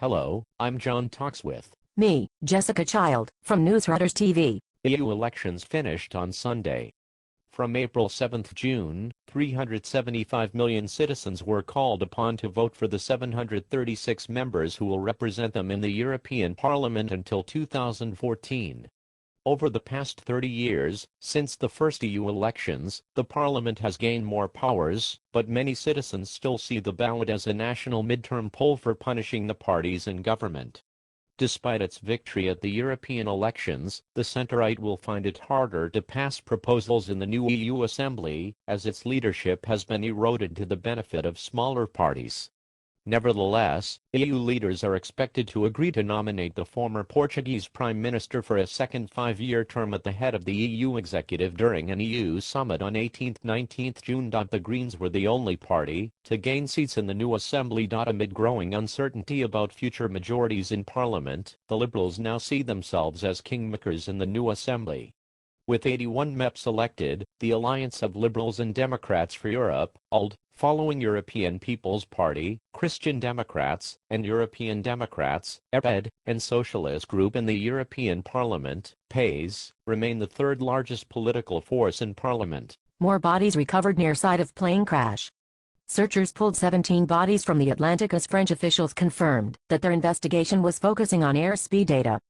Hello, I'm John Talks with Me, Jessica Child, from Newsrouters TV. EU elections finished on Sunday. From April 7 to June, 375 million citizens were called upon to vote for the 736 members who will represent them in the European Parliament until 2014. Over the past 30 years, since the first EU elections, the Parliament has gained more powers, but many citizens still see the ballot as a national midterm poll for punishing the parties in government. Despite its victory at the European elections, the centre-right will find it harder to pass proposals in the new EU Assembly, as its leadership has been eroded to the benefit of smaller parties. Nevertheless, EU leaders are expected to agree to nominate the former Portuguese Prime Minister for a second five-year term at the head of the EU executive during an EU summit on 18-19 June. The Greens were the only party to gain seats in the new assembly. Amid growing uncertainty about future majorities in Parliament, the Liberals now see themselves as kingmakers in the new assembly. With 81 MEPs elected, the Alliance of Liberals and Democrats for Europe, ALDE, following European People's Party, Christian Democrats, and European Democrats, EPED, and Socialist Group in the European Parliament, PACE, remain the third largest political force in Parliament. More bodies recovered near site of plane crash. Searchers pulled 17 bodies from the Atlantic as French officials confirmed that their investigation was focusing on airspeed data.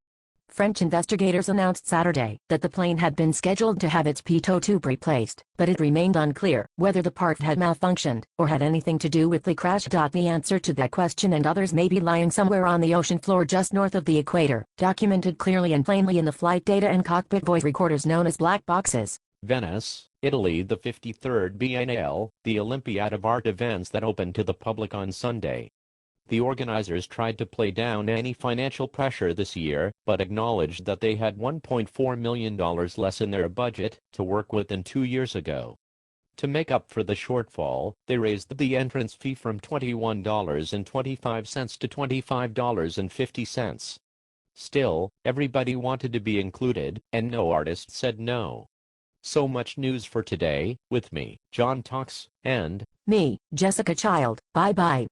French investigators announced Saturday that the plane had been scheduled to have its pitot tube replaced, but it remained unclear whether the part had malfunctioned or had anything to do with the crash. The answer to that question and others may be lying somewhere on the ocean floor just north of the equator, documented clearly and plainly in the flight data and cockpit voice recorders known as black boxes. Venice, Italy. The 53rd Biennale, the Olympiad of art events that opened to the public on Sunday. The organizers tried to play down any financial pressure this year, but acknowledged that they had $1.4 million less in their budget to work with than 2 years ago. To make up for the shortfall, they raised the entrance fee from $21.25 to $25.50. Still, everybody wanted to be included, and no artist said no. So much news for today, with me, John Talks, and me, Jessica Child. Bye-bye.